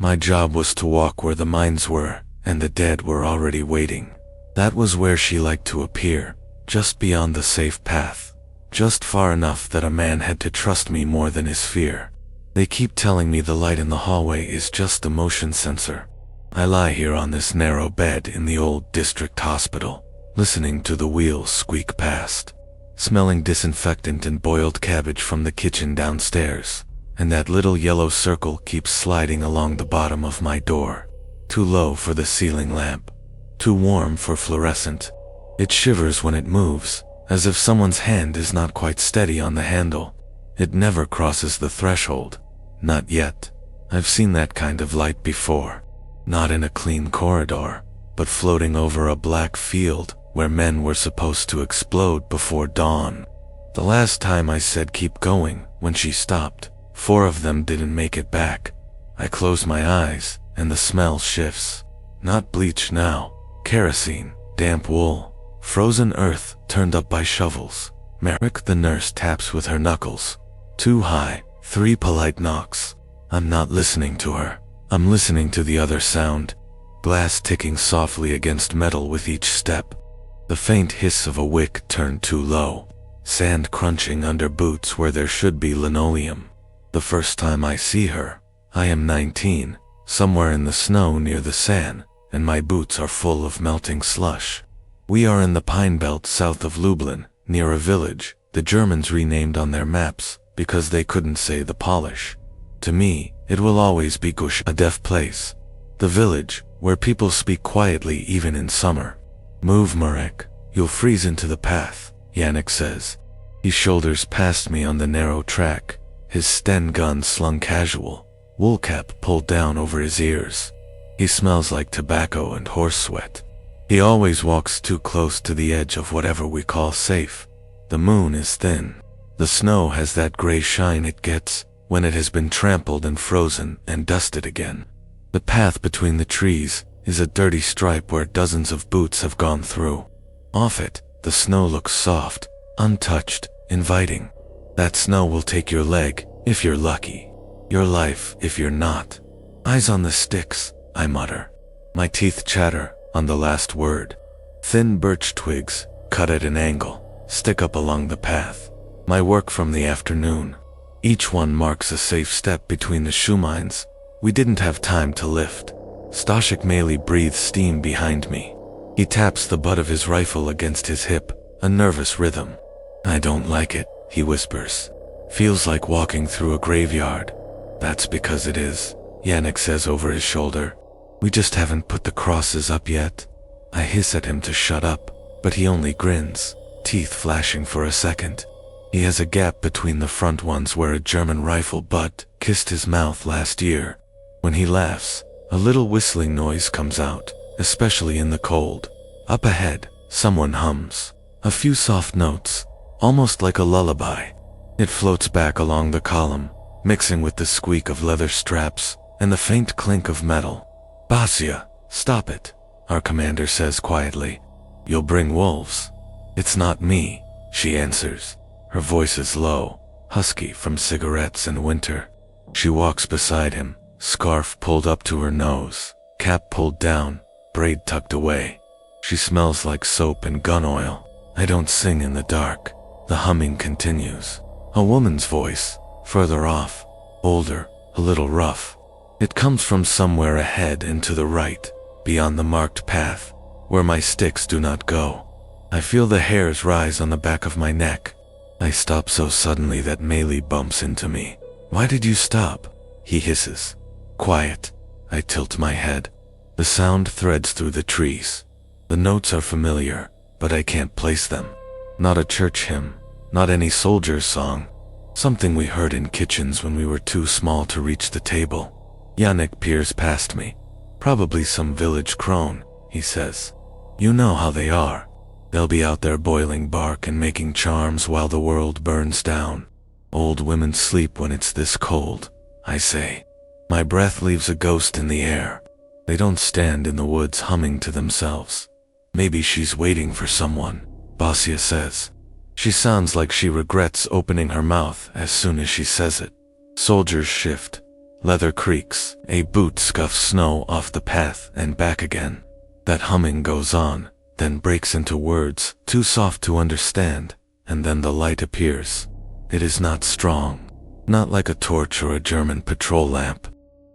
My job was to walk where the mines were, and the dead were already waiting. That was where she liked to appear, just beyond the safe path. Just far enough that a man had to trust me more than his fear. They keep telling me the light in the hallway is just a motion sensor. I lie here on this narrow bed in the old district hospital, listening to the wheels squeak past, smelling disinfectant and boiled cabbage from the kitchen downstairs, and that little yellow circle keeps sliding along the bottom of my door. Too low for the ceiling lamp, too warm for fluorescent. It shivers when it moves, as if someone's hand is not quite steady on the handle. It never crosses the threshold. Not yet. I've seen that kind of light before. Not in a clean corridor, but floating over a black field where men were supposed to explode before dawn. The last time I said keep going, when she stopped, 4 of them didn't make it back. I close my eyes, and the smell shifts. Not bleach now. Kerosene, damp wool, frozen earth turned up by shovels. Marek, the nurse, taps with her knuckles. Too high, 3 polite knocks. I'm not listening to her. I'm listening to the other sound. Glass ticking softly against metal with each step. The faint hiss of a wick turned too low. Sand crunching under boots where there should be linoleum. The first time I see her, I am 19, somewhere in the snow near the sand, and my boots are full of melting slush. We are in the pine belt south of Lublin, near a village the Germans renamed on their maps because they couldn't say the Polish. To me, it will always be Glusza, a deaf place. The village, where people speak quietly even in summer. Move, Marek, you'll freeze into the path, Yannick says. He shoulders past me on the narrow track, his Sten gun slung casual, wool cap pulled down over his ears. He smells like tobacco and horse sweat. He always walks too close to the edge of whatever we call safe. The moon is thin. The snow has that gray shine it gets when it has been trampled and frozen and dusted again. The path between the trees is a dirty stripe where dozens of boots have gone through. Off it, the snow looks soft, untouched, inviting. That snow will take your leg, if you're lucky. Your life, if you're not. Eyes on the sticks, I mutter. My teeth chatter on the last word. Thin birch twigs, cut at an angle, stick up along the path. My work from the afternoon. Each one marks a safe step between the shoe mines. We didn't have time to lift. Stashik Maly breathes steam behind me. He taps the butt of his rifle against his hip, a nervous rhythm. I don't like it, he whispers. Feels like walking through a graveyard. That's because it is, Yannick says over his shoulder. We just haven't put the crosses up yet. I hiss at him to shut up, but he only grins, teeth flashing for a second. He has a gap between the front ones where a German rifle butt kissed his mouth last year. When he laughs, a little whistling noise comes out, especially in the cold. Up ahead, someone hums. A few soft notes, almost like a lullaby. It floats back along the column, mixing with the squeak of leather straps and the faint clink of metal. Basia, stop it, our commander says quietly. You'll bring wolves. It's not me, she answers. Her voice is low, husky from cigarettes and winter. She walks beside him, scarf pulled up to her nose, cap pulled down, braid tucked away. She smells like soap and gun oil. I don't sing in the dark. The humming continues. A woman's voice, further off, older, a little rough. It comes from somewhere ahead and to the right, beyond the marked path, where my sticks do not go. I feel the hairs rise on the back of my neck. I stop so suddenly that Maly bumps into me. Why did you stop? He hisses. Quiet. I tilt my head. The sound threads through the trees. The notes are familiar, but I can't place them. Not a church hymn, not any soldier's song. Something we heard in kitchens when we were too small to reach the table. Yannick peers past me. Probably some village crone, he says. You know how they are. They'll be out there boiling bark and making charms while the world burns down. Old women sleep when it's this cold, I say. My breath leaves a ghost in the air. They don't stand in the woods humming to themselves. Maybe she's waiting for someone, Basia says. She sounds like she regrets opening her mouth as soon as she says it. Soldiers shift. Leather creaks, a boot scuffs snow off the path and back again. That humming goes on, then breaks into words, too soft to understand, and then the light appears. It is not strong, not like a torch or a German patrol lamp.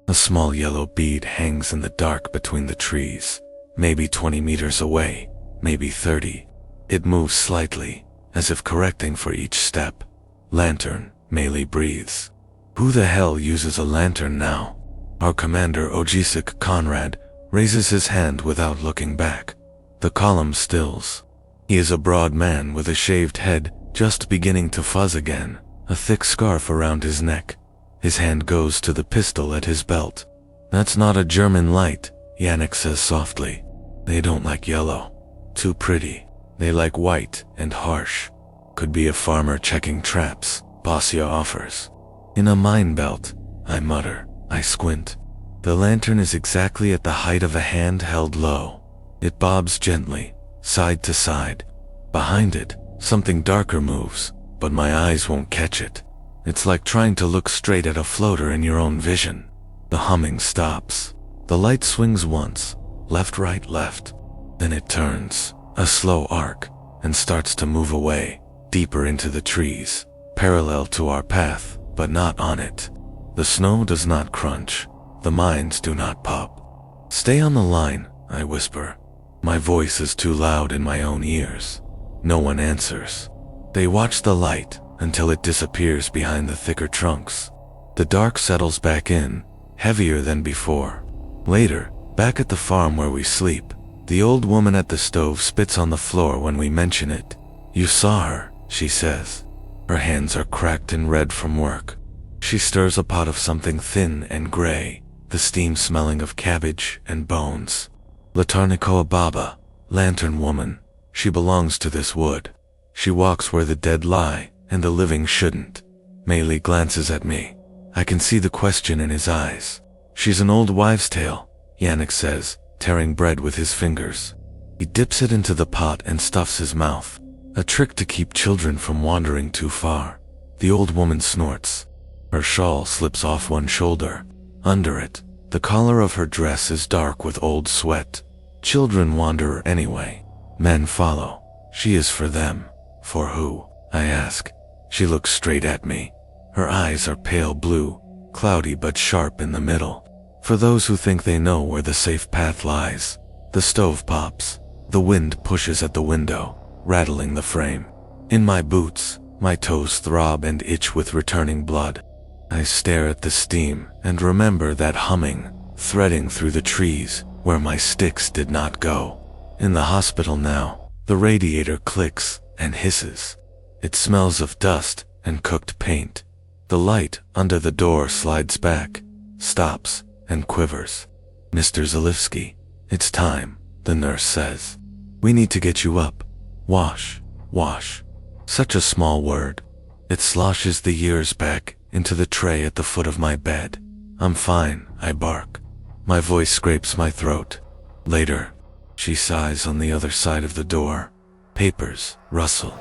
A small yellow bead hangs in the dark between the trees, maybe 20 meters away, maybe 30. It moves slightly, as if correcting for each step. Lantern, Maly breathes. Who the hell uses a lantern now? Our commander Ojisik Conrad raises his hand without looking back. The column stills. He is a broad man with a shaved head, just beginning to fuzz again, a thick scarf around his neck. His hand goes to the pistol at his belt. That's not a German light, Yannick says softly. They don't like yellow. Too pretty. They like white and harsh. Could be a farmer checking traps, Basia offers. In a mine belt, I mutter. I squint. The lantern is exactly at the height of a hand held low. It bobs gently, side to side. Behind it, something darker moves, but my eyes won't catch it. It's like trying to look straight at a floater in your own vision. The humming stops. The light swings once, left, right, left. Then it turns, a slow arc, and starts to move away, deeper into the trees, parallel to our path, but not on it. The snow does not crunch. The mines do not pop. Stay on the line, I whisper. My voice is too loud in my own ears. No one answers. They watch the light until it disappears behind the thicker trunks. The dark settles back in, heavier than before. Later, back at the farm where we sleep, the old woman at the stove spits on the floor when we mention it. You saw her, she says. Her hands are cracked and red from work. She stirs a pot of something thin and gray, the steam smelling of cabbage and bones. Latarnikowa Baba, lantern woman. She belongs to this wood. She walks where the dead lie, and the living shouldn't. Maly glances at me. I can see the question in his eyes. She's an old wives' tale, Yannick says, tearing bread with his fingers. He dips it into the pot and stuffs his mouth. A trick to keep children from wandering too far. The old woman snorts. Her shawl slips off one shoulder. Under it, the collar of her dress is dark with old sweat. Children wander anyway. Men follow. She is for them. For who? I ask. She looks straight at me. Her eyes are pale blue, cloudy but sharp in the middle. For those who think they know where the safe path lies. The stove pops. The wind pushes at the window, rattling the frame. In my boots, my toes throb and itch with returning blood. I stare at the steam and remember that humming, threading through the trees where my sticks did not go. In the hospital now, the radiator clicks and hisses. It smells of dust and cooked paint. The light under the door slides back, stops, and quivers. Mr. Zalewski, it's time, the nurse says. We need to get you up. Wash, wash. Such a small word. It sloshes the years back into the tray at the foot of my bed. I'm fine, I bark. My voice scrapes my throat. Later, she sighs on the other side of the door. Papers rustle.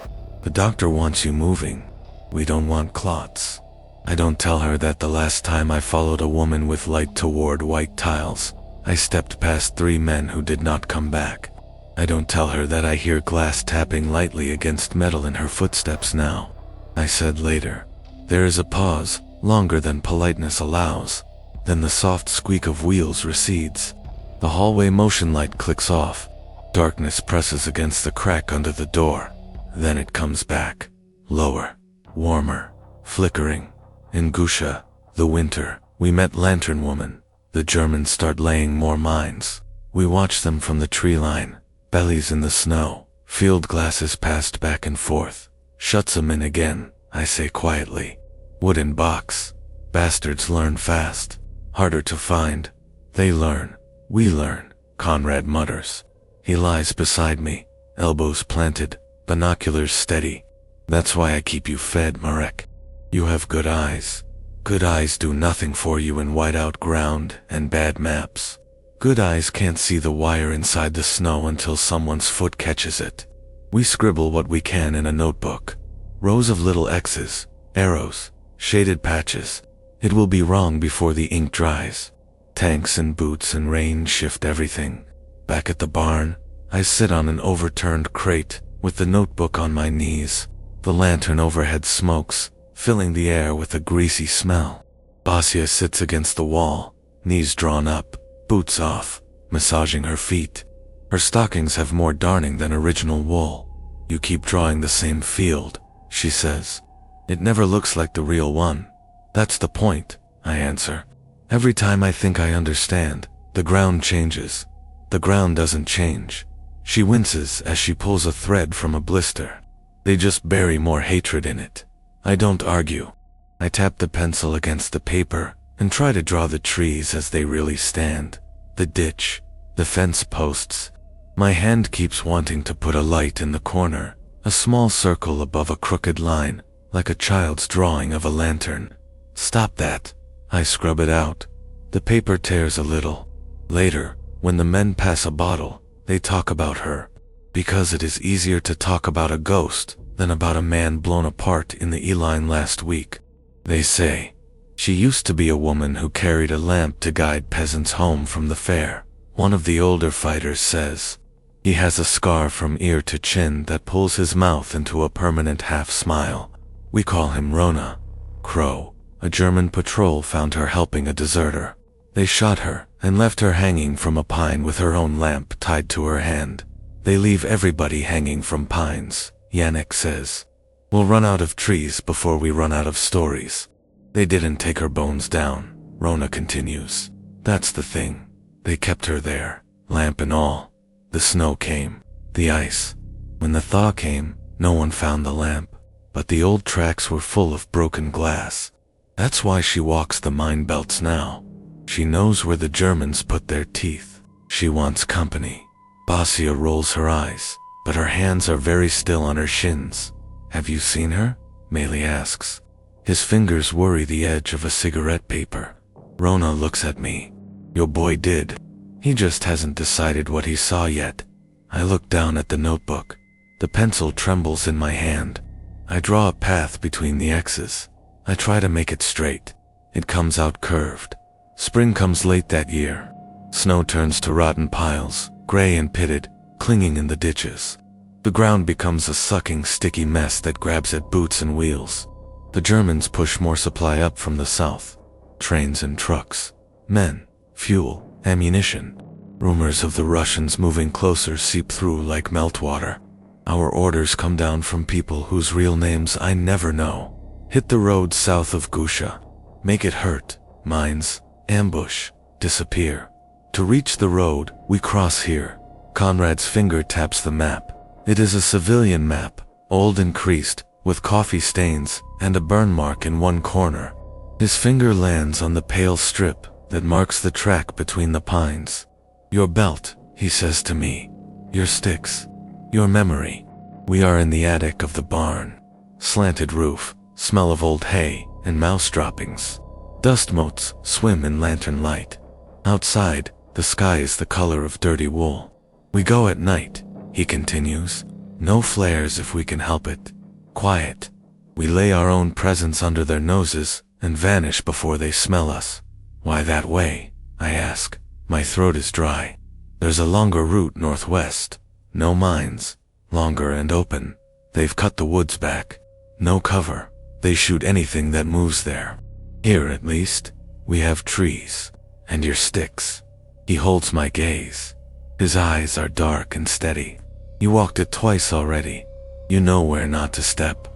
The doctor wants you moving. We don't want clots. I don't tell her that the last time I followed a woman with light toward white tiles, I stepped past 3 men who did not come back. I don't tell her that I hear glass tapping lightly against metal in her footsteps now. I said later. There is a pause, longer than politeness allows. Then the soft squeak of wheels recedes. The hallway motion light clicks off. Darkness presses against the crack under the door. Then it comes back. Lower. Warmer. Flickering. In Glusza, the winter, we met Lantern Woman. The Germans start laying more mines. We watch them from the tree line. Bellies in the snow. Field glasses passed back and forth. Shuts 'em in again, I say quietly. Wooden box. Bastards learn fast. Harder to find. They learn. We learn, Conrad mutters. He lies beside me, elbows planted, binoculars steady. That's why I keep you fed, Marek. You have good eyes. Good eyes do nothing for you in whiteout ground and bad maps. Good eyes can't see the wire inside the snow until someone's foot catches it. We scribble what we can in a notebook. Rows of little X's, arrows, shaded patches. It will be wrong before the ink dries. Tanks and boots and rain shift everything. Back at the barn, I sit on an overturned crate, with the notebook on my knees. The lantern overhead smokes, filling the air with a greasy smell. Basia sits against the wall, knees drawn up, boots off, massaging her feet. Her stockings have more darning than original wool. You keep drawing the same field, she says. It never looks like the real one. That's the point, I answer. Every time I think I understand, the ground changes. The ground doesn't change. She winces as she pulls a thread from a blister. They just bury more hatred in it. I don't argue. I tap the pencil against the paper and try to draw the trees as they really stand. The ditch, the fence posts. My hand keeps wanting to put a light in the corner, a small circle above a crooked line, like a child's drawing of a lantern. Stop that. I scrub it out. The paper tears a little. Later, when the men pass a bottle, they talk about her. Because it is easier to talk about a ghost than about a man blown apart in the E-line last week. They say, she used to be a woman who carried a lamp to guide peasants home from the fair. One of the older fighters says, he has a scar from ear to chin that pulls his mouth into a permanent half-smile. We call him Rona. Crow. A German patrol found her helping a deserter. They shot her and left her hanging from a pine with her own lamp tied to her hand. They leave everybody hanging from pines, Yannick says. We'll run out of trees before we run out of stories. They didn't take her bones down, Rona continues. That's the thing. They kept her there, lamp and all. The snow came, the ice. When the thaw came, no one found the lamp, but the old tracks were full of broken glass. That's why she walks the mine belts now. She knows where the Germans put their teeth. She wants company. Basia rolls her eyes, but her hands are very still on her shins. Have you seen her? Maly asks. His fingers worry the edge of a cigarette paper. Rona looks at me. Your boy did. He just hasn't decided what he saw yet. I look down at the notebook. The pencil trembles in my hand. I draw a path between the X's. I try to make it straight. It comes out curved. Spring comes late that year. Snow turns to rotten piles, gray and pitted, clinging in the ditches. The ground becomes a sucking, sticky mess that grabs at boots and wheels. The Germans push more supply up from the south. Trains and trucks. Men, fuel, ammunition. Rumors of the Russians moving closer seep through like meltwater. Our orders come down from people whose real names I never know. Hit the road south of Glusza. Make it hurt. Mines. Ambush. Disappear. To reach the road, we cross here. Conrad's finger taps the map. It is a civilian map, old and creased, with coffee stains and a burn mark in one corner. His finger lands on the pale strip that marks the track between the pines. Your belt, he says to me. Your sticks. Your memory. We are in the attic of the barn. Slanted roof, smell of old hay and mouse droppings. Dust motes swim in lantern light. Outside, the sky is the color of dirty wool. We go at night, he continues. No flares if we can help it. Quiet. We lay our own presence under their noses and vanish before they smell us. Why that way? I ask. My throat is dry. There's a longer route northwest. No mines. Longer and open. They've cut the woods back. No cover. They shoot anything that moves there. Here, at least, we have trees. And your sticks. He holds my gaze. His eyes are dark and steady. You walked it twice already. You know where not to step.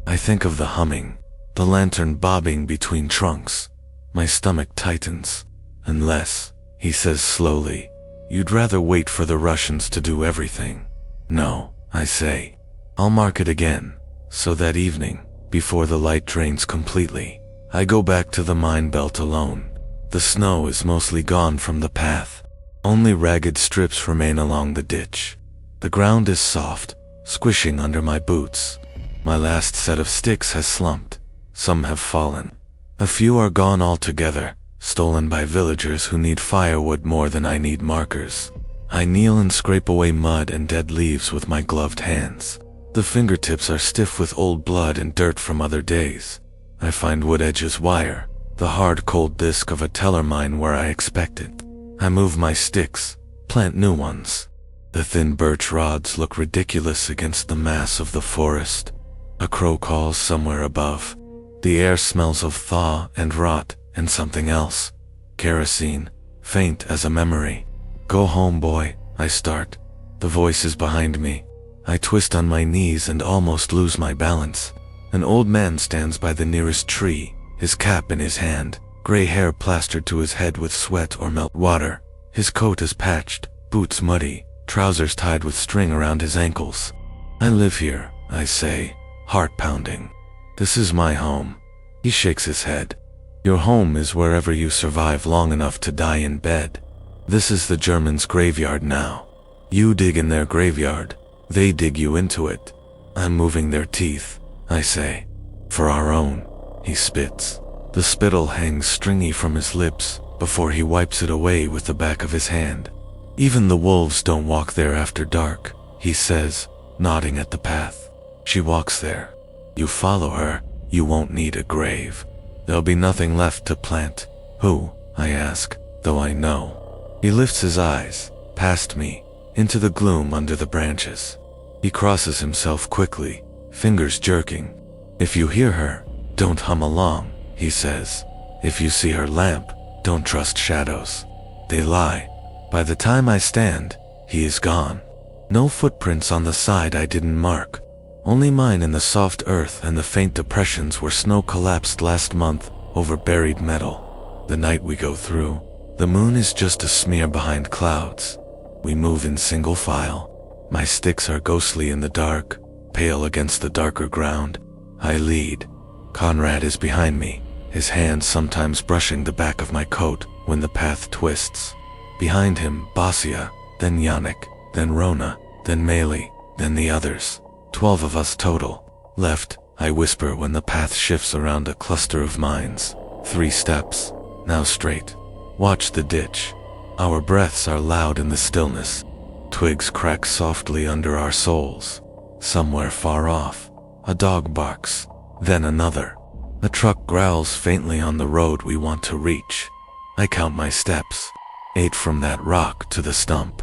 I think of the humming, the lantern bobbing between trunks. My stomach tightens. Unless, he says slowly, you'd rather wait for the Russians to do everything. No, I say. I'll mark it again, so that evening, before the light drains completely, I go back to the mine belt alone. The snow is mostly gone from the path. Only ragged strips remain along the ditch. The ground is soft, squishing under my boots. My last set of sticks has slumped. Some have fallen. A few are gone altogether, stolen by villagers who need firewood more than I need markers. I kneel and scrape away mud and dead leaves with my gloved hands. The fingertips are stiff with old blood and dirt from other days. I find wood edges wire. the hard cold disc of a teller mine where I expect it. I move my sticks, plant new ones. The thin birch rods look ridiculous against the mass of the forest. A crow calls somewhere above. The air smells of thaw and rot and something else. Kerosene, faint as a memory. Go home, boy, I start. The voice is behind me. I twist on my knees and almost lose my balance. An old man stands by the nearest tree, his cap in his hand, gray hair plastered to his head with sweat or melt water. His coat is patched, boots muddy, trousers tied with string around his ankles. I live here, I say, heart pounding. This is my home. He shakes his head. Your home is wherever you survive long enough to die in bed. This is the Germans' graveyard now. You dig in their graveyard. They dig you into it. I'm moving their teeth, I say. For our own. He spits. The spittle hangs stringy from his lips before he wipes it away with the back of his hand. Even the wolves don't walk there after dark, he says, nodding at the path. She walks there. You follow her, you won't need a grave. There'll be nothing left to plant. Who? I ask, though I know. He lifts his eyes, past me, into the gloom under the branches. He crosses himself quickly, fingers jerking. If you hear her, don't hum along, he says. If you see her lamp, don't trust shadows. They lie. By the time I stand, he is gone. No footprints on the side I didn't mark. Only mine in the soft earth and the faint depressions where snow collapsed last month over buried metal. The night we go through, the moon is just a smear behind clouds. We move in single file. My sticks are ghostly in the dark, pale against the darker ground. I lead. Conrad is behind me, his hand sometimes brushing the back of my coat when the path twists. Behind him, Basia, then Yannick, then Rona, then Maly, then the others. 12 of us total. Left, I whisper when the path shifts around a cluster of mines. 3 steps. Now straight. Watch the ditch. Our breaths are loud in the stillness. Twigs crack softly under our soles. Somewhere far off, a dog barks, then another. A truck growls faintly on the road we want to reach. I count my steps. 8 from that rock to the stump.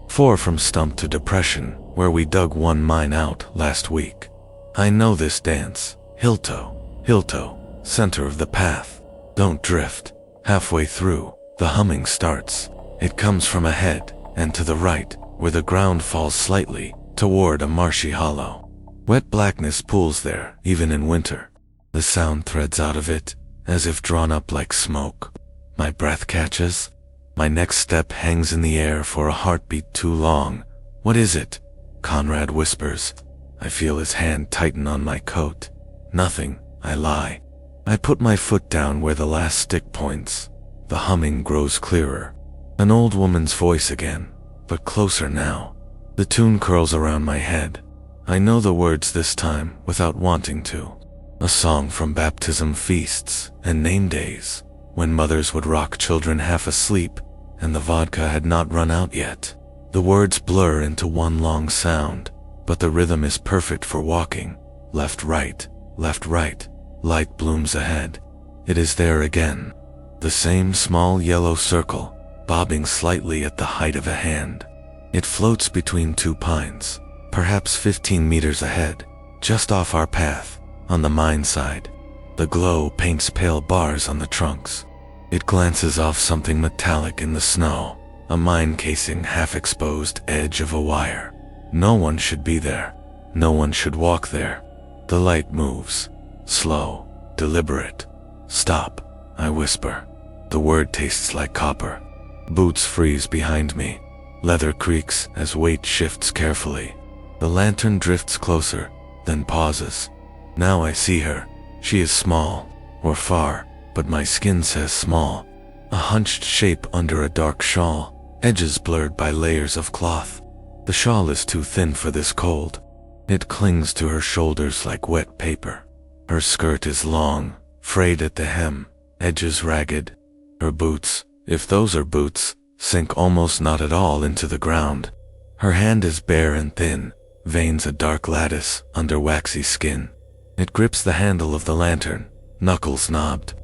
4 from stump to depression, where we dug one mine out last week. I know this dance. Hilto, center of the path. Don't drift. Halfway through, the humming starts. It comes from ahead, and to the right, where the ground falls slightly, toward a marshy hollow. Wet blackness pools there, even in winter. The sound threads out of it, as if drawn up like smoke. My breath catches. My next step hangs in the air for a heartbeat too long. What is it? Conrad whispers. I feel his hand tighten on my coat. Nothing, I lie. I put my foot down where the last stick points. The humming grows clearer. An old woman's voice again, but closer now. The tune curls around my head. I know the words this time without wanting to. A song from baptism feasts and name days, when mothers would rock children half asleep and the vodka had not run out yet. The words blur into one long sound, but the rhythm is perfect for walking. Left, right, light blooms ahead. It is there again. The same small yellow circle, bobbing slightly at the height of a hand. It floats between 2 pines, perhaps 15 meters ahead, just off our path, on the mine side. The glow paints pale bars on the trunks. It glances off something metallic in the snow, a mine casing half-exposed edge of a wire. No one should be there. No one should walk there. The light moves. Slow, deliberate. Stop, I whisper. The word tastes like copper. Boots freeze behind me. Leather creaks as weight shifts carefully. The lantern drifts closer, then pauses. Now I see her. She is small, or far, but my skin says small. A hunched shape under a dark shawl, edges blurred by layers of cloth. The shawl is too thin for this cold. It clings to her shoulders like wet paper. Her skirt is long, frayed at the hem, edges ragged. Her boots, if those are boots, sink almost not at all into the ground. Her hand is bare and thin, veins a dark lattice under waxy skin. It grips the handle of the lantern, knuckles knobbed.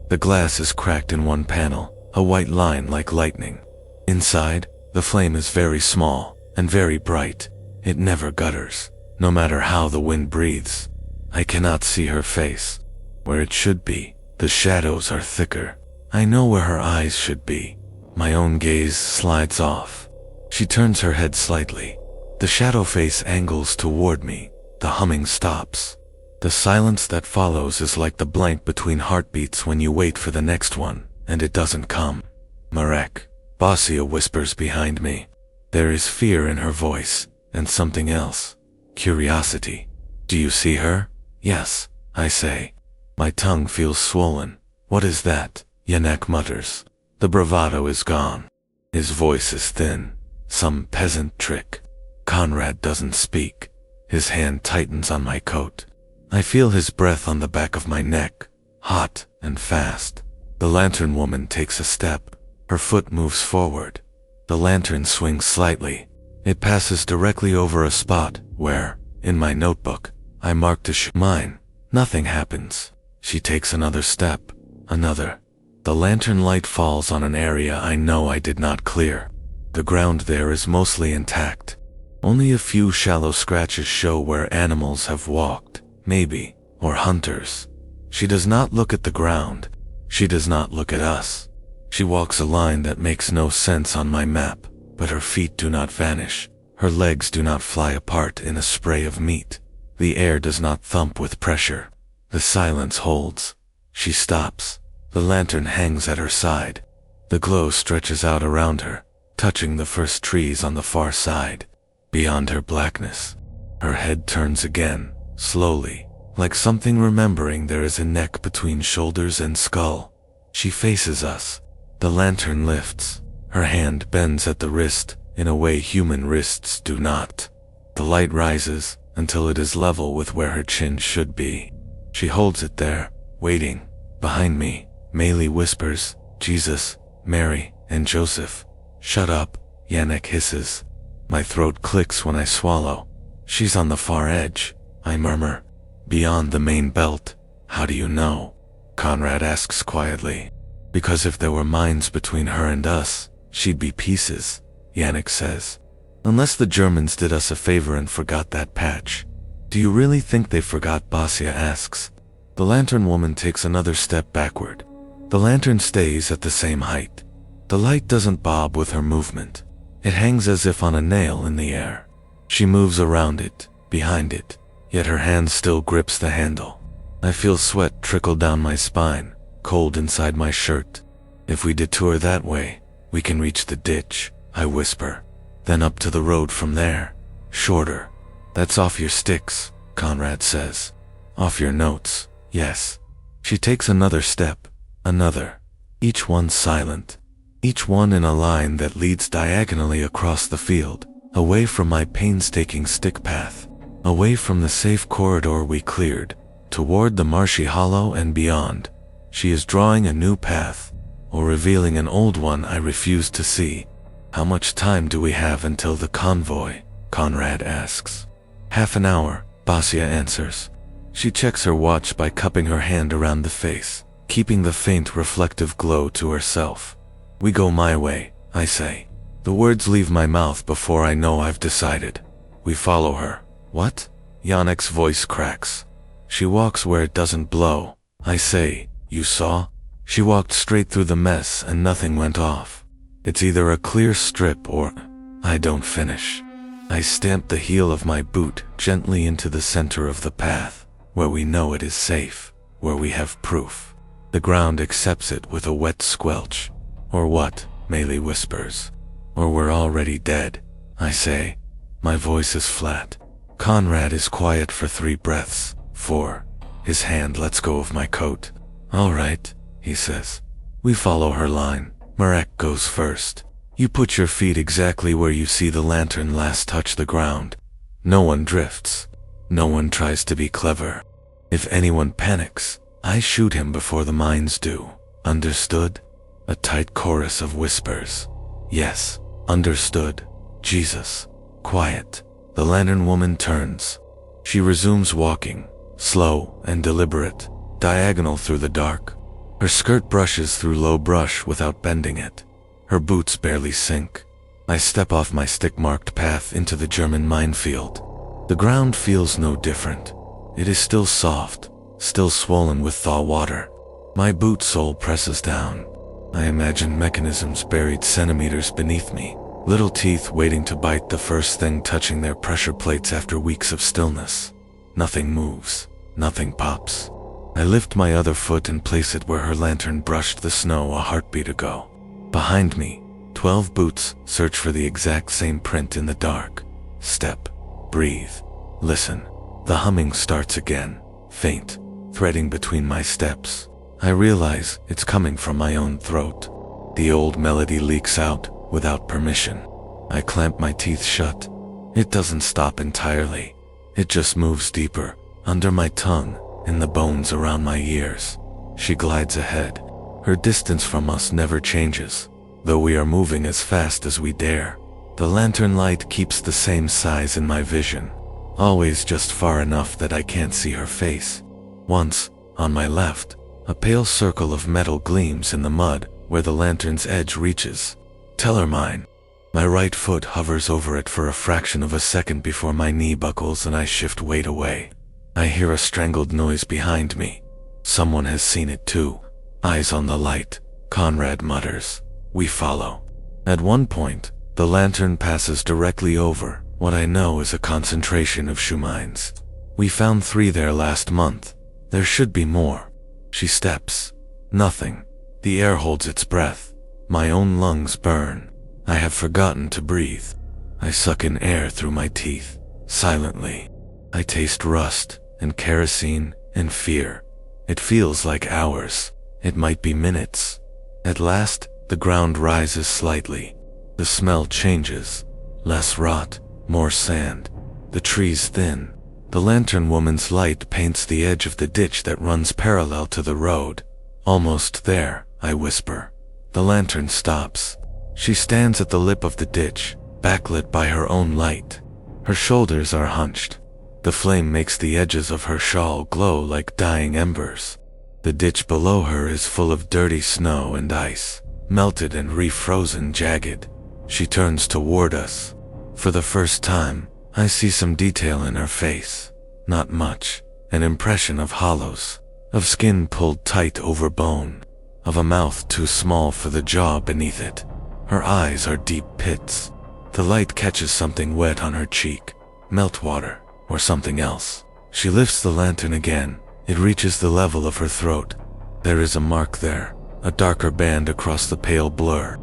The glass is cracked in one panel, a white line like lightning. Inside, the flame is very small and very bright. It never gutters, no matter how the wind breathes. I cannot see her face. Where it should be, the shadows are thicker. I know where her eyes should be. My own gaze slides off. She turns her head slightly. The shadow face angles toward me. The humming stops. The silence that follows is like the blank between heartbeats when you wait for the next one, and it doesn't come. Marek, Basia whispers behind me. There is fear in her voice, and something else. Curiosity. Do you see her? Yes, I say. My tongue feels swollen. What is that? Janek mutters. The bravado is gone. His voice is thin. Some peasant trick. Comrade doesn't speak. His hand tightens on my coat. I feel his breath on the back of my neck, hot and fast. The lantern woman takes a step. Her foot moves forward. The lantern swings slightly. It passes directly over a spot where, in my notebook, I marked a mine. Nothing happens. She takes another step. Another. The lantern light falls on an area I know I did not clear. The ground there is mostly intact. Only a few shallow scratches show where animals have walked, maybe, or hunters. She does not look at the ground. She does not look at us. She walks a line that makes no sense on my map, but her feet do not vanish. Her legs do not fly apart in a spray of meat. The air does not thump with pressure. The silence holds. She stops. The lantern hangs at her side. The glow stretches out around her, touching the first trees on the far side. Beyond her blackness, her head turns again, slowly, like something remembering there is a neck between shoulders and skull. She faces us. The lantern lifts. Her hand bends at the wrist in a way human wrists do not. The light rises until it is level with where her chin should be. She holds it there, waiting. Behind me, Maly whispers, Jesus, Mary, and Joseph. Shut up, Janek hisses. My throat clicks when I swallow. She's on the far edge, I murmur. Beyond the main belt. How do you know? Comrade asks quietly. Because if there were mines between her and us, she'd be pieces, Janek says. Unless the Germans did us a favor and forgot that patch. Do you really think they forgot? Basia asks. The lantern woman takes another step backward. The lantern stays at the same height. The light doesn't bob with her movement. It hangs as if on a nail in the air. She moves around it, behind it, yet her hand still grips the handle. I feel sweat trickle down my spine, cold inside my shirt. If we detour that way, we can reach the ditch, I whisper. Then up to the road from there. Shorter. That's off your sticks, Comrade says. Off your notes, yes. She takes another step, another. Each one silent. Each one in a line that leads diagonally across the field, away from my painstaking stick path, away from the safe corridor we cleared, toward the marshy hollow and beyond. She is drawing a new path, or revealing an old one I refuse to see. How much time do we have until the convoy? Comrade asks. Half an hour, Basia answers. She checks her watch by cupping her hand around the face, keeping the faint reflective glow to herself. We go my way, I say. The words leave my mouth before I know I've decided. We follow her. What? Janek's voice cracks. She walks where it doesn't blow. I say, you saw? She walked straight through the mess and nothing went off. It's either a clear strip or... I don't finish. I stamp the heel of my boot gently into the center of the path, where we know it is safe, where we have proof. The ground accepts it with a wet squelch. Or what? Maly whispers. Or we're already dead, I say. My voice is flat. Comrade is quiet for 3 breaths. 4. His hand lets go of my coat. All right, he says. We follow her line. Marek goes first. You put your feet exactly where you see the lantern last touch the ground. No one drifts. No one tries to be clever. If anyone panics, I shoot him before the mines do. Understood? A tight chorus of whispers. Yes, understood. Jesus. Quiet. The lantern woman turns. She resumes walking, slow and deliberate, diagonal through the dark. Her skirt brushes through low brush without bending it. Her boots barely sink. I step off my stick-marked path into the German minefield. The ground feels no different. It is still soft, still swollen with thaw water. My boot sole presses down. I imagine mechanisms buried centimeters beneath me, little teeth waiting to bite the first thing touching their pressure plates after weeks of stillness. Nothing moves, nothing pops. I lift my other foot and place it where her lantern brushed the snow a heartbeat ago. Behind me, 12 boots search for the exact same print in the dark. Step, breathe, listen. The humming starts again, faint, threading between my steps. I realize it's coming from my own throat. The old melody leaks out without permission. I clamp my teeth shut. It doesn't stop entirely. It just moves deeper, under my tongue, in the bones around my ears. She glides ahead. Her distance from us never changes, though we are moving as fast as we dare. The lantern light keeps the same size in my vision, always just far enough that I can't see her face. Once, on my left, a pale circle of metal gleams in the mud where the lantern's edge reaches. Tell her mine. My right foot hovers over it for a fraction of a second before my knee buckles and I shift weight away. I hear a strangled noise behind me. Someone has seen it too. Eyes on the light, Conrad mutters. We follow. At one point, the lantern passes directly over what I know is a concentration of shoe mines. We found 3 there last month. There should be more. She steps. Nothing. The air holds its breath. My own lungs burn. I have forgotten to breathe. I suck in air through my teeth, silently. I taste rust and kerosene and fear. It feels like hours. It might be minutes. At last, the ground rises slightly. The smell changes. Less rot, more sand. The trees thin. The lantern woman's light paints the edge of the ditch that runs parallel to the road. Almost there, I whisper. The lantern stops. She stands at the lip of the ditch, backlit by her own light. Her shoulders are hunched. The flame makes the edges of her shawl glow like dying embers. The ditch below her is full of dirty snow and ice, melted and refrozen jagged. She turns toward us. For the first time, I see some detail in her face. Not much. An impression of hollows, of skin pulled tight over bone, of a mouth too small for the jaw beneath it. Her eyes are deep pits. The light catches something wet on her cheek, meltwater, or something else. She lifts the lantern again. It reaches the level of her throat. There is a mark there, a darker band across the pale blur,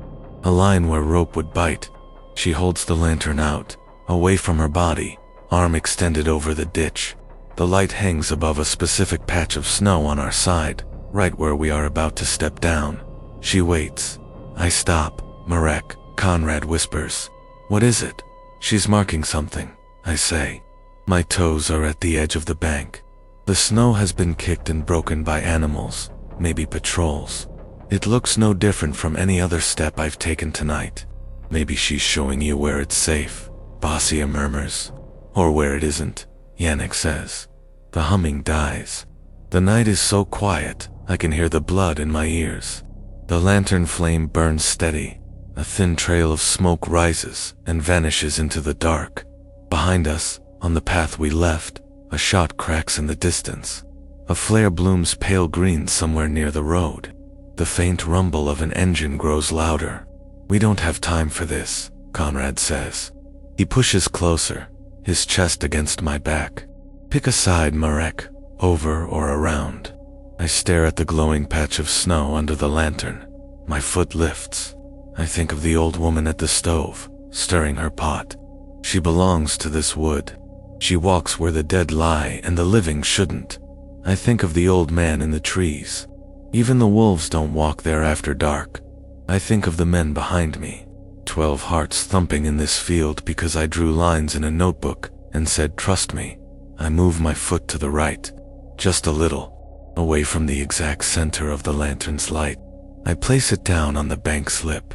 a line where rope would bite. She holds the lantern out, away from her body, arm extended over the ditch. The light hangs above a specific patch of snow on our side, right where we are about to step down. She waits. I stop. Marek, Conrad whispers. What is it? She's marking something, I say. My toes are at the edge of the bank. The snow has been kicked and broken by animals, maybe patrols. It looks no different from any other step I've taken tonight. Maybe she's showing you where it's safe, Basia murmurs. Or where it isn't, Yannick says. The humming dies. The night is so quiet, I can hear the blood in my ears. The lantern flame burns steady. A thin trail of smoke rises and vanishes into the dark. Behind us, on the path we left, a shot cracks in the distance. A flare blooms pale green somewhere near the road. The faint rumble of an engine grows louder. We don't have time for this, Conrad says. He pushes closer, his chest against my back. Pick a side, Marek, over or around. I stare at the glowing patch of snow under the lantern. My foot lifts. I think of the old woman at the stove, stirring her pot. She belongs to this wood. She walks where the dead lie and the living shouldn't. I think of the old man in the trees. Even the wolves don't walk there after dark. I think of the men behind me. 12 hearts thumping in this field because I drew lines in a notebook and said, trust me. I move my foot to the right, just a little, away from the exact center of the lantern's light. I place it down on the bank's lip.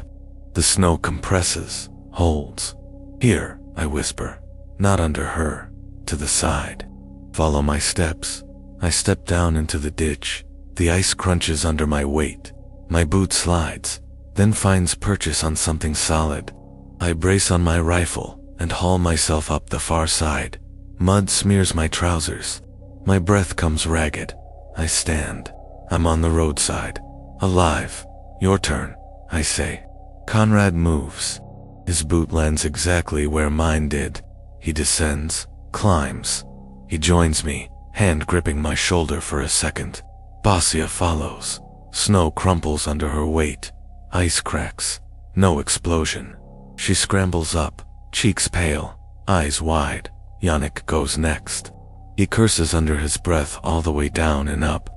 The snow compresses, holds. Here, I whisper, not under her, to the side. Follow my steps. I step down into the ditch. The ice crunches under my weight. My boot slides, then finds purchase on something solid. I brace on my rifle and haul myself up the far side. Mud smears my trousers. My breath comes ragged. I stand. I'm on the roadside. Alive. Your turn, I say. Conrad moves. His boot lands exactly where mine did. He descends, climbs. He joins me, hand gripping my shoulder for a second. Basia follows. Snow crumples under her weight. Ice cracks. No explosion. She scrambles up, cheeks pale, eyes wide. Yannick goes next. He curses under his breath all the way down and up.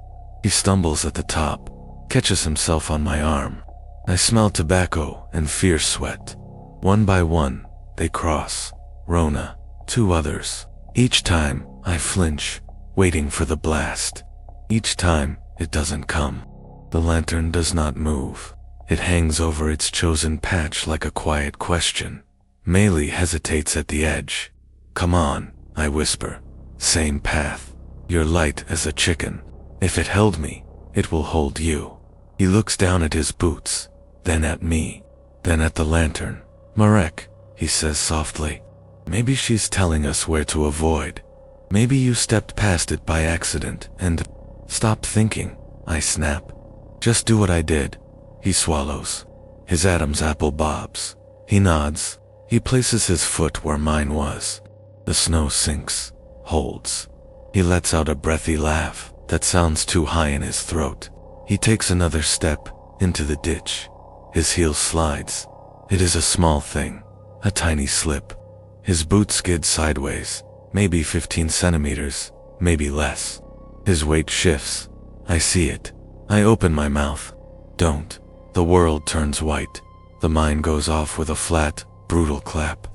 He stumbles at the top, catches himself on my arm. I smell tobacco and fierce sweat. One by one, they cross. Rona, 2 others. Each time, I flinch, waiting for the blast. Each time, it doesn't come. The lantern does not move. It hangs over its chosen patch like a quiet question. Maly hesitates at the edge. Come on, I whisper. Same path. You're light as a chicken. If it held me, it will hold you. He looks down at his boots, then at me, then at the lantern. Marek, he says softly. Maybe she's telling us where to avoid. Maybe you stepped past it by accident and... Stop thinking, I snap. Just do what I did. He swallows. His Adam's apple bobs. He nods. He places his foot where mine was. The snow sinks, holds. He lets out a breathy laugh that sounds too high in his throat. He takes another step into the ditch. His heel slides. It is a small thing, a tiny slip. His boot skids sideways, maybe 15 centimeters, maybe less. His weight shifts. I see it. I open my mouth. Don't. The world turns white. The mine goes off with a flat, brutal clap.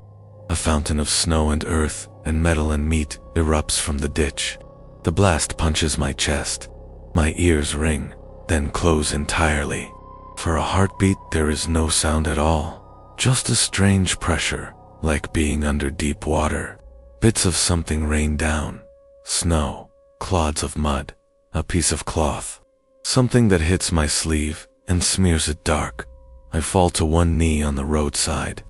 A fountain of snow and earth and metal and meat erupts from the ditch. The blast punches my chest. My ears ring, then close entirely. For a heartbeat, there is no sound at all. Just a strange pressure, like being under deep water. Bits of something rain down. Snow, clods of mud, a piece of cloth. Something that hits my sleeve and smears it dark. I fall to one knee on the roadside.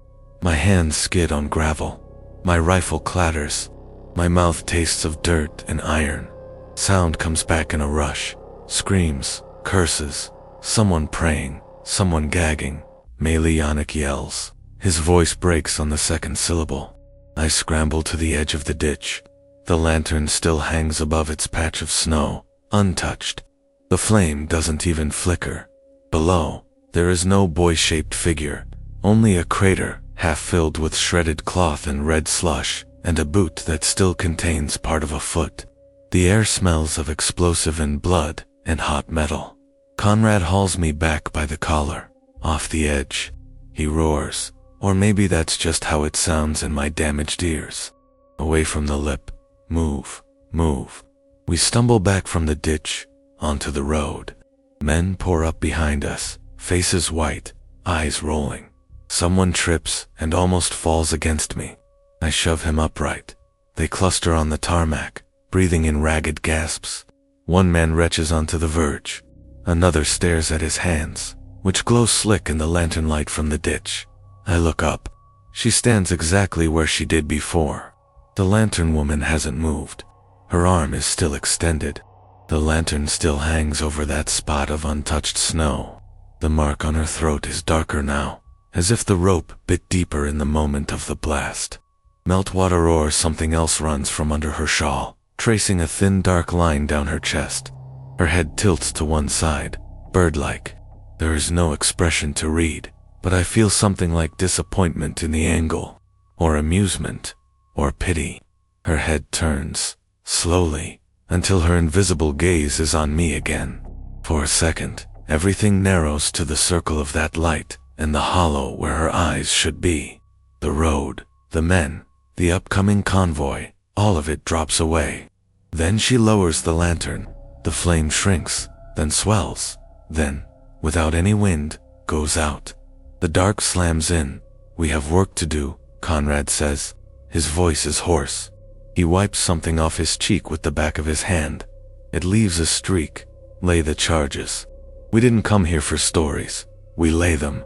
My hands skid on gravel. My rifle clatters. My mouth tastes of dirt and iron. Sound comes back in a rush. Screams, curses, someone praying, someone gagging. Maly Yannick yells. His voice breaks on the second syllable. I scramble to the edge of the ditch. The lantern still hangs above its patch of snow, untouched. The flame doesn't even flicker. Below, there is no boy-shaped figure, only a crater half filled with shredded cloth and red slush, and a boot that still contains part of a foot. The air smells of explosive and blood and hot metal. Conrad hauls me back by the collar, off the edge. He roars, or maybe that's just how it sounds in my damaged ears. Away from the lip. Move, move. We stumble back from the ditch, onto the road. Men pour up behind us, faces white, eyes rolling. Someone trips and almost falls against me. I shove him upright. They cluster on the tarmac, breathing in ragged gasps. One man retches onto the verge. Another stares at his hands, which glow slick in the lantern light from the ditch. I look up. She stands exactly where she did before. The lantern woman hasn't moved. Her arm is still extended. The lantern still hangs over that spot of untouched snow. The mark on her throat is darker now, as if the rope bit deeper in the moment of the blast. Meltwater or something else runs from under her shawl, tracing a thin dark line down her chest. Her head tilts to one side, bird-like. There is no expression to read, but I feel something like disappointment in the angle, or amusement, or pity. Her head turns, slowly, until her invisible gaze is on me again. For a second, everything narrows to the circle of that light, and the hollow where her eyes should be. The road, the men, the upcoming convoy, all of it drops away. Then she lowers the lantern. The flame shrinks, then swells, then, without any wind, goes out. The dark slams in. We have work to do, Conrad says. His voice is hoarse. He wipes something off his cheek with the back of his hand. It leaves a streak, Lay the charges. We didn't come here for stories. We lay them.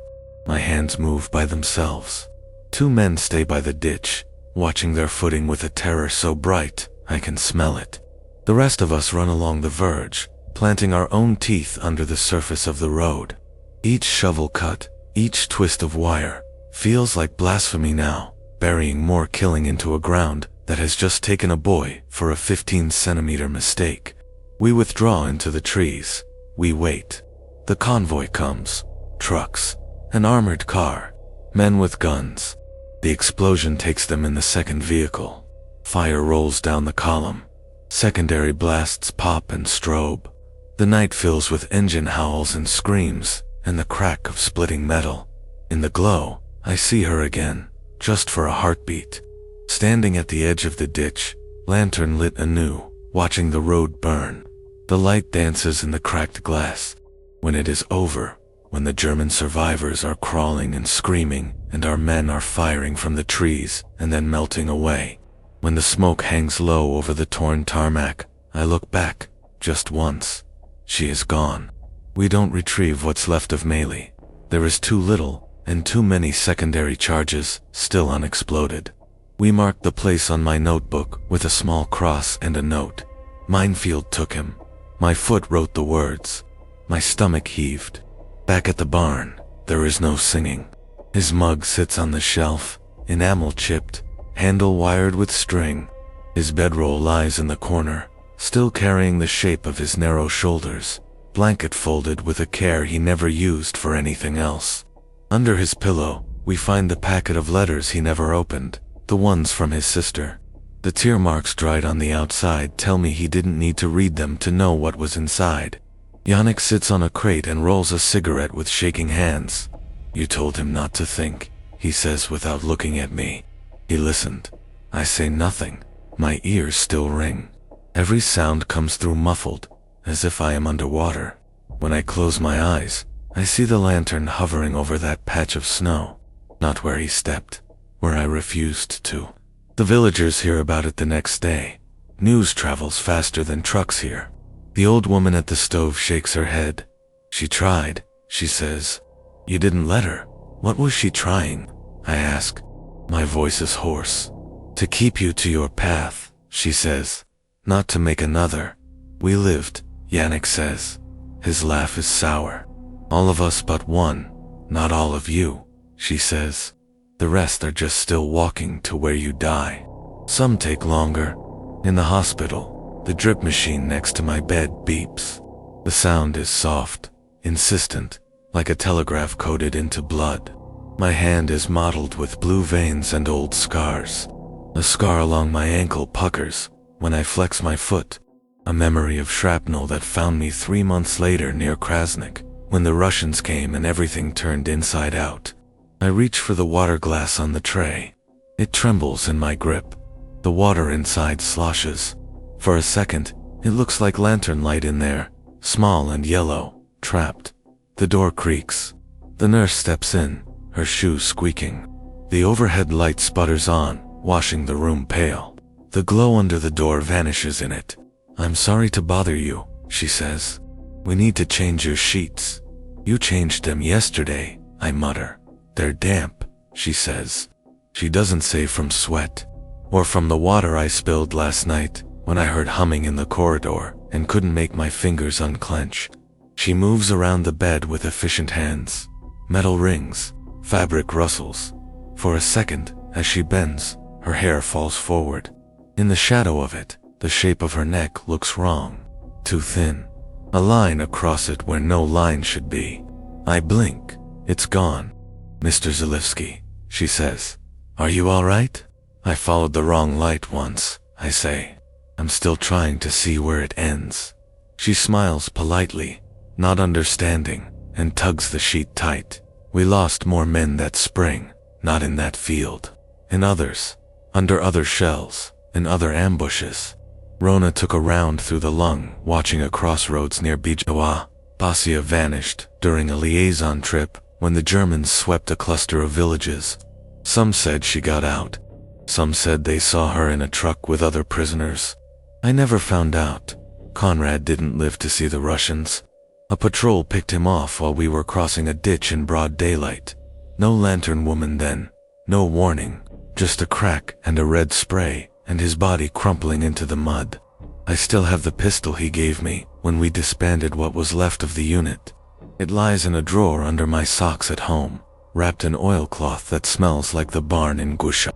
My hands move by themselves. 2 men stay by the ditch, watching their footing with a terror so bright, I can smell it. The rest of us run along the verge, planting our own teeth under the surface of the road. Each shovel cut, each twist of wire, feels like blasphemy now, burying more killing into a ground that has just taken a boy for a 15-centimeter mistake. We withdraw into the trees. We wait. The convoy comes. Trucks. An armored car. Men with guns. The explosion takes them in the second vehicle. Fire rolls down the column. Secondary blasts pop and strobe. The night fills with engine howls and screams, and the crack of splitting metal. In the glow, I see her again, just for a heartbeat. Standing at the edge of the ditch, lantern lit anew, watching the road burn. The light dances in the cracked glass. When it is over, when the German survivors are crawling and screaming, and our men are firing from the trees and then melting away. When the smoke hangs low over the torn tarmac, I look back, just once. She is gone. We don't retrieve what's left of Maly. There is too little, and too many secondary charges still unexploded. We marked the place on my notebook with a small cross and a note. Minefield took him. My foot wrote the words. My stomach heaved. Back at the barn, there is no singing. His mug sits on the shelf, enamel chipped, handle wired with string. His bedroll lies in the corner, still carrying the shape of his narrow shoulders, blanket folded with a care he never used for anything else. Under his pillow, we find the packet of letters he never opened, the ones from his sister. The tear marks dried on the outside tell me he didn't need to read them to know what was inside. Yannick sits on a crate and rolls a cigarette with shaking hands. You told him not to think, he says without looking at me. He listened. I say nothing. My ears still ring. Every sound comes through muffled, as if I am underwater. When I close my eyes, I see the lantern hovering over that patch of snow. Not where he stepped, where I refused to. The villagers hear about it the next day. News travels faster than trucks here. The old woman at the stove shakes her head. She tried, she says. You didn't let her. What was she trying? I ask. My voice is hoarse. To keep you to your path, she says. Not to make another. We lived, Yannick says. His laugh is sour. All of us but one. Not all of you, she says. The rest are just still walking to where you die. Some take longer. In the hospital, the drip machine next to my bed beeps. The sound is soft, insistent, like a telegraph coded into blood. My hand is mottled with blue veins and old scars. A scar along my ankle puckers when I flex my foot. A memory of shrapnel that found me 3 months later near Krasnik, when the Russians came and everything turned inside out. I reach for the water glass on the tray. It trembles in my grip. The water inside sloshes. For a second, it looks like lantern light in there, small and yellow, trapped. The door creaks. The nurse steps in, her shoes squeaking. The overhead light sputters on, washing the room pale. The glow under the door vanishes in it. I'm sorry to bother you, she says. We need to change your sheets. You changed them yesterday, I mutter. They're damp, she says. She doesn't say from sweat, or from the water I spilled last night when I heard humming in the corridor and couldn't make my fingers unclench. She moves around the bed with efficient hands. Metal rings, fabric rustles. For a second, as she bends, her hair falls forward. In the shadow of it, the shape of her neck looks wrong. Too thin. A line across it where no line should be. I blink. It's gone. Mr. Zalewski, she says. Are you all right? I followed the wrong light once, I say. I'm still trying to see where it ends. She smiles politely, not understanding, and tugs the sheet tight. We lost more men that spring, not in that field. In others, under other shells, in other ambushes. Rona took a round through the lung, watching a crossroads near WWII. Basia vanished during a liaison trip when the Germans swept a cluster of villages. Some said she got out. Some said they saw her in a truck with other prisoners. I never found out. Conrad didn't live to see the Russians. A patrol picked him off while we were crossing a ditch in broad daylight. No lantern woman then, no warning, just a crack and a red spray, and his body crumpling into the mud. I still have the pistol he gave me when we disbanded what was left of the unit. It lies in a drawer under my socks at home, wrapped in oilcloth that smells like the barn in Glusza.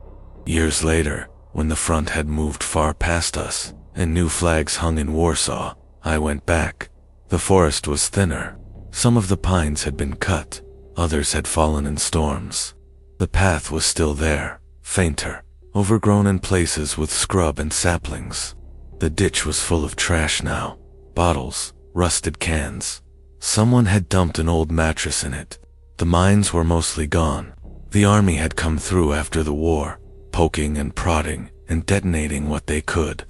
Years later, when the front had moved far past us, and new flags hung in Warsaw, I went back. The forest was thinner. Some of the pines had been cut, others had fallen in storms. The path was still there, fainter, overgrown in places with scrub and saplings. The ditch was full of trash now, bottles, rusted cans. Someone had dumped an old mattress in it. The mines were mostly gone. The army had come through after the war, poking and prodding and detonating what they could.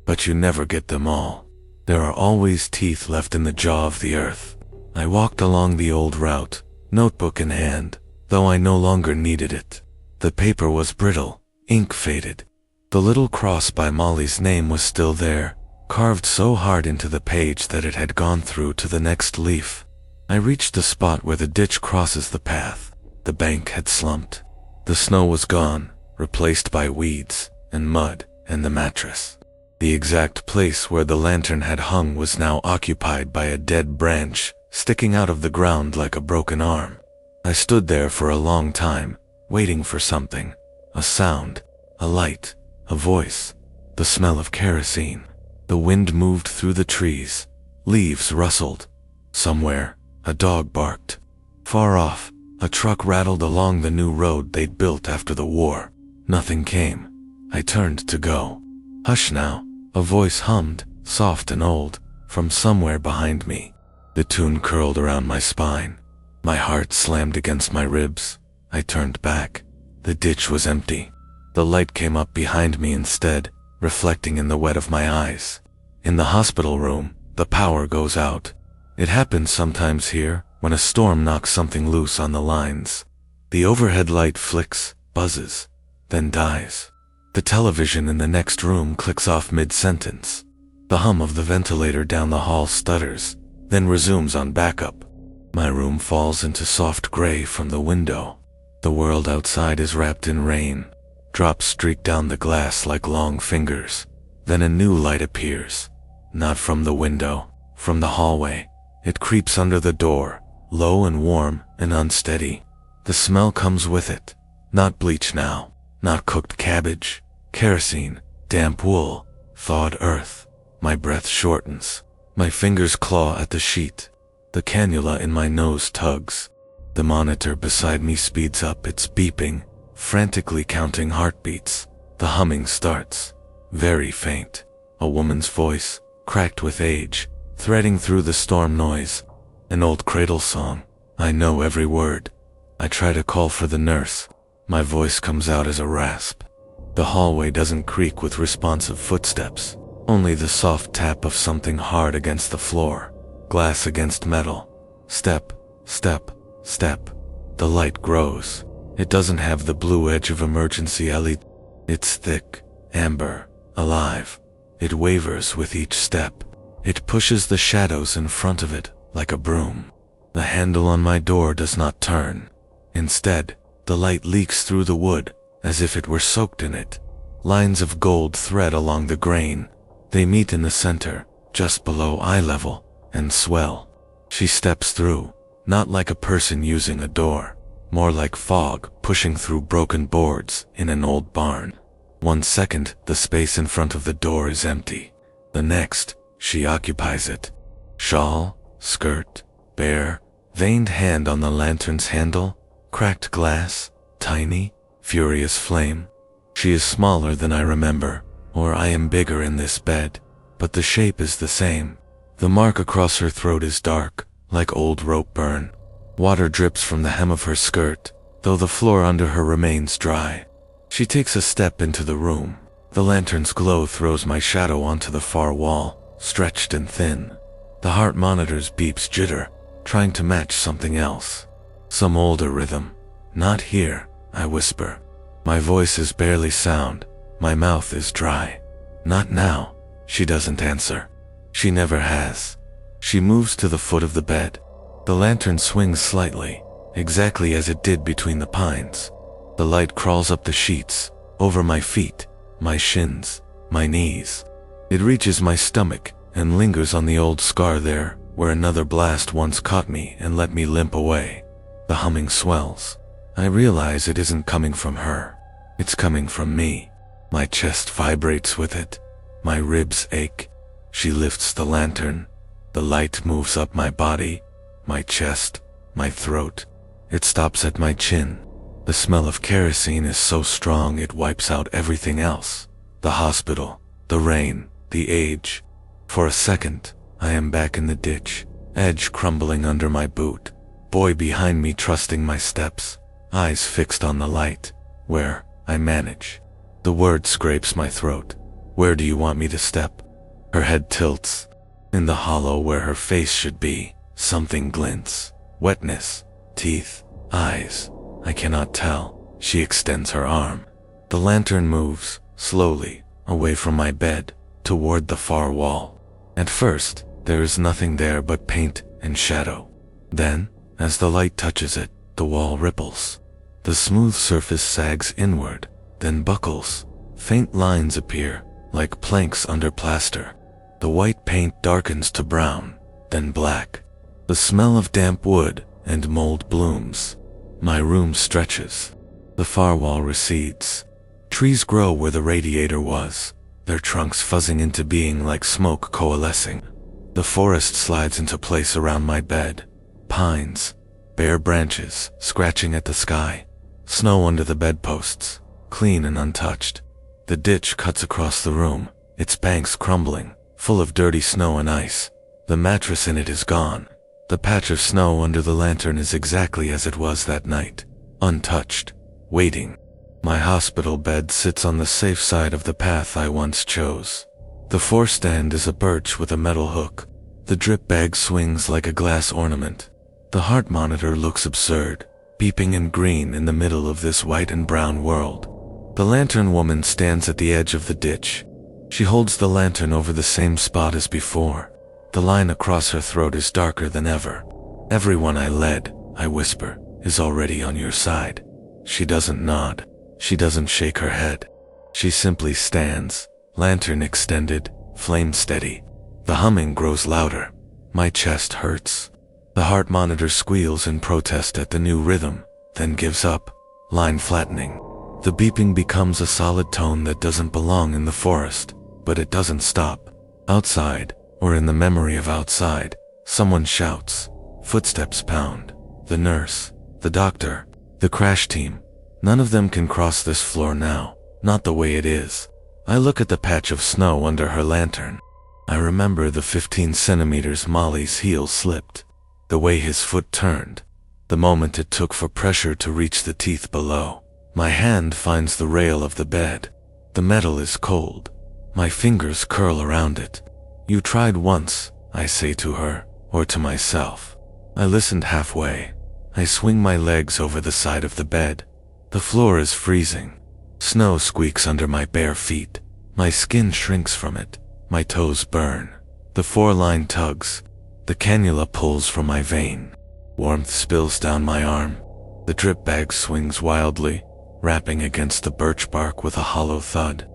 But you never get them all. There are always teeth left in the jaw of the earth. I walked along the old route, notebook in hand, though I no longer needed it. The paper was brittle, ink faded. The little cross by Maly's name was still there, carved so hard into the page that it had gone through to the next leaf. I reached the spot where the ditch crosses the path. The bank had slumped. The snow was gone, replaced by weeds and mud and the mattress. The exact place where the lantern had hung was now occupied by a dead branch, sticking out of the ground like a broken arm. I stood there for a long time, waiting for something. A sound, a light, a voice, the smell of kerosene. The wind moved through the trees. Leaves rustled. Somewhere, a dog barked. Far off, a truck rattled along the new road they'd built after the war. Nothing came. I turned to go. Hush now, a voice hummed, soft and old, from somewhere behind me. The tune curled around my spine. My heart slammed against my ribs. I turned back. The ditch was empty. The light came up behind me instead, reflecting in the wet of my eyes. In the hospital room, the power goes out. It happens sometimes here, when a storm knocks something loose on the lines. The overhead light flicks, buzzes, then dies. The television in the next room clicks off mid-sentence. The hum of the ventilator down the hall stutters, then resumes on backup. My room falls into soft gray from the window. The world outside is wrapped in rain. Drops streak down the glass like long fingers. Then a new light appears. Not from the window, from the hallway. It creeps under the door, low and warm and unsteady. The smell comes with it. Not bleach now, not cooked cabbage. Kerosene, damp wool, thawed earth. My breath shortens. My fingers claw at the sheet. The cannula in my nose tugs. The monitor beside me speeds up its beeping, frantically counting heartbeats. The humming starts. Very faint. A woman's voice, cracked with age, threading through the storm noise. An old cradle song. I know every word. I try to call for the nurse. My voice comes out as a rasp. The hallway doesn't creak with responsive footsteps, only the soft tap of something hard against the floor, glass against metal. Step, step, step. The light grows. It doesn't have the blue edge of emergency LED. It's thick, amber, alive. It wavers with each step. It pushes the shadows in front of it like a broom. The handle on my door does not turn. Instead, the light leaks through the wood, as if it were soaked in it. Lines of gold thread along the grain. They meet in the center, just below eye level, and swell. She steps through, not like a person using a door, more like fog pushing through broken boards in an old barn. 1 second, the space in front of the door is empty. The next, she occupies it. Shawl, skirt, bare, veined hand on the lantern's handle, cracked glass, tiny, furious flame. She is smaller than I remember, or I am bigger in this bed, but the shape is the same. The mark across her throat is dark, like old rope burn. Water drips from the hem of her skirt, though the floor under her remains dry. She takes a step into the room. The lantern's glow throws my shadow onto the far wall, stretched and thin. The heart monitor's beeps jitter, trying to match something else. Some older rhythm. Not here, I whisper. My voice is barely sound. My mouth is dry. Not now. She doesn't answer. She never has. She moves to the foot of the bed. The lantern swings slightly, exactly as it did between the pines. The light crawls up the sheets, over my feet, my shins, my knees. It reaches my stomach and lingers on the old scar there, where another blast once caught me and let me limp away. The humming swells. I realize it isn't coming from her. It's coming from me. My chest vibrates with it. My ribs ache. She lifts the lantern. The light moves up my body, my chest, my throat. It stops at my chin. The smell of kerosene is so strong it wipes out everything else. The hospital, the rain, the age. For a second, I am back in the ditch, edge crumbling under my boot. Boy behind me trusting my steps, eyes fixed on the light. Where, I manage. The word scrapes my throat. Where do you want me to step? Her head tilts. In the hollow where her face should be, something glints. Wetness, teeth, eyes. I cannot tell. She extends her arm. The lantern moves, slowly, away from my bed, toward the far wall. At first, there is nothing there but paint and shadow. Then, as the light touches it, the wall ripples. The smooth surface sags inward, then buckles. Faint lines appear, like planks under plaster. The white paint darkens to brown, then black. The smell of damp wood and mold blooms. My room stretches. The far wall recedes. Trees grow where the radiator was, their trunks fuzzing into being like smoke coalescing. The forest slides into place around my bed. Pines, bare branches, scratching at the sky. Snow under the bedposts, clean and untouched. The ditch cuts across the room, its banks crumbling, full of dirty snow and ice. The mattress in it is gone. The patch of snow under the lantern is exactly as it was that night, untouched, waiting. My hospital bed sits on the safe side of the path I once chose. The forestand is a birch with a metal hook. The drip bag swings like a glass ornament. The heart monitor looks absurd, beeping in green in the middle of this white and brown world. The lantern woman stands at the edge of the ditch. She holds the lantern over the same spot as before. The line across her throat is darker than ever. Everyone I led, I whisper, is already on your side. She doesn't nod. She doesn't shake her head. She simply stands, lantern extended, flame steady. The humming grows louder. My chest hurts. The heart monitor squeals in protest at the new rhythm, then gives up, line flattening. The beeping becomes a solid tone that doesn't belong in the forest, but it doesn't stop. Outside, or in the memory of outside, someone shouts. Footsteps pound. The nurse, the doctor, the crash team. None of them can cross this floor now, not the way it is. I look at the patch of snow under her lantern. I remember the 15 centimeters Maly's heel slipped, the way his foot turned, the moment it took for pressure to reach the teeth below. My hand finds the rail of the bed. The metal is cold. My fingers curl around it. You tried once, I say to her, or to myself. I listened halfway. I swing my legs over the side of the bed. The floor is freezing. Snow squeaks under my bare feet. My skin shrinks from it. My toes burn. The 4-line tugs. The cannula pulls from my vein. Warmth spills down my arm. The drip bag swings wildly, rapping against the birch bark with a hollow thud.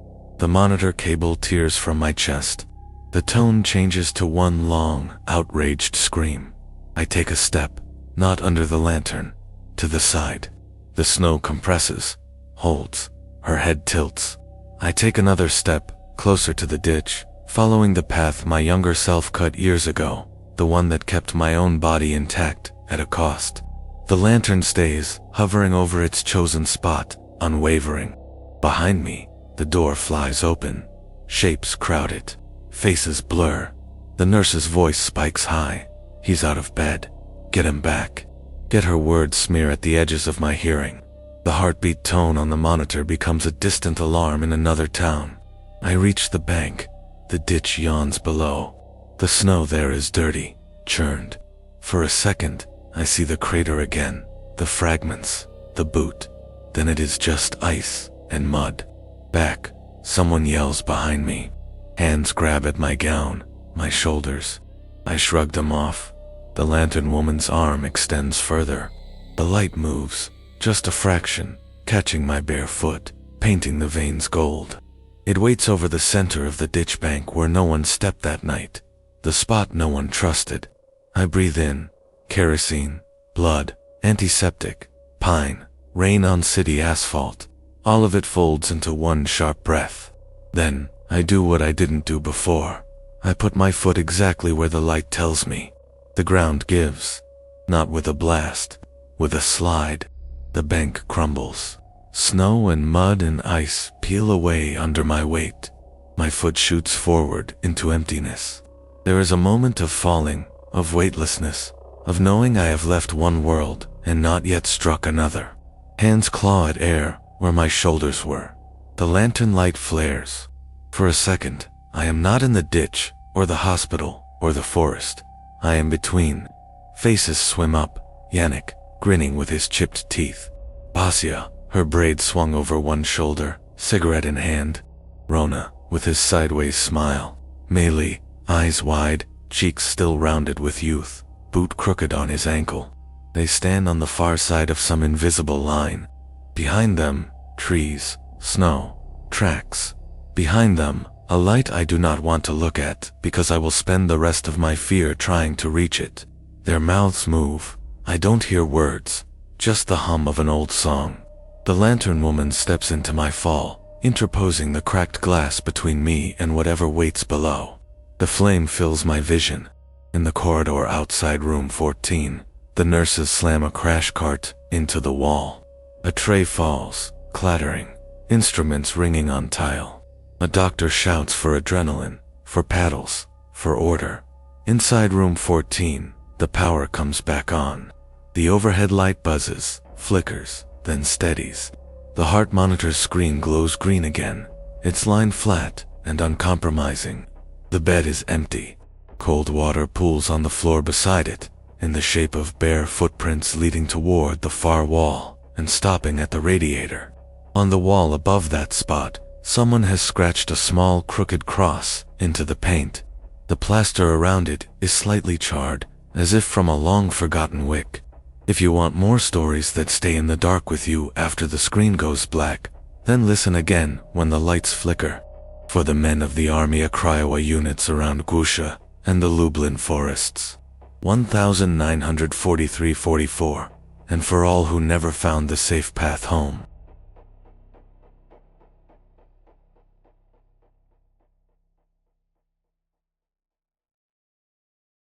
The monitor cable tears from my chest. The tone changes to one long, outraged scream. I take a step, not under the lantern, to the side. The snow compresses, holds. Her head tilts. I take another step, closer to the ditch, following the path my younger self cut years ago, the one that kept my own body intact, at a cost. The lantern stays, hovering over its chosen spot, unwavering. Behind me, the door flies open. Shapes crowd it. Faces blur. The nurse's voice spikes high. He's out of bed. Get him back. Get her words smear at the edges of my hearing. The heartbeat tone on the monitor becomes a distant alarm in another town. I reach the bank. The ditch yawns below. The snow there is dirty, churned. For a second, I see the crater again, the fragments, the boot. Then it is just ice and mud. Back, someone yells behind me. Hands grab at my gown. my shoulders. I shrugged them off. The lantern woman's arm extends further. The light moves, just a fraction, catching my bare foot, painting the veins gold. It waits over the center of the ditch bank where no one stepped that night, the spot no one trusted. I breathe in, kerosene, blood, antiseptic, pine, rain on city asphalt. All of it folds into one sharp breath. Then, I do what I didn't do before. I put my foot exactly where the light tells me. The ground gives. Not with a blast, with a slide. The bank crumbles. Snow and mud and ice peel away under my weight. My foot shoots forward into emptiness. There is a moment of falling, of weightlessness, of knowing I have left one world and not yet struck another. Hands claw at air where my shoulders were. The lantern light flares. For a second, I am not in the ditch, or the hospital, or the forest. I am between. Faces swim up. Yannick, grinning with his chipped teeth. Basia, her braid swung over one shoulder, cigarette in hand. Rona, with his sideways smile. Maly, eyes wide, cheeks still rounded with youth, boot crooked on his ankle. They stand on the far side of some invisible line. Behind them, trees, snow, tracks. Behind them, a light I do not want to look at because I will spend the rest of my fear trying to reach it. Their mouths move. I don't hear words, just the hum of an old song. The lantern woman steps into my fall, interposing the cracked glass between me and whatever waits below. The flame fills my vision. In the corridor outside room 14, the nurses slam a crash cart into the wall. A tray falls, clattering, instruments ringing on tile. A doctor shouts for adrenaline, for paddles, for order. Inside room 14, the power comes back on. The overhead light buzzes, flickers, then steadies. The heart monitor's screen glows green again, its line flat and uncompromising. The bed is empty. Cold water pools on the floor beside it, in the shape of bare footprints leading toward the far wall and stopping at the radiator. On the wall above that spot, someone has scratched a small crooked cross into the paint. The plaster around it is slightly charred, as if from a long-forgotten wick. If you want more stories that stay in the dark with you after the screen goes black, then listen again when the lights flicker. For the men of the Armia Krajowa units around Glusza and the Lublin forests. 1943-44, and for all who never found the safe path home.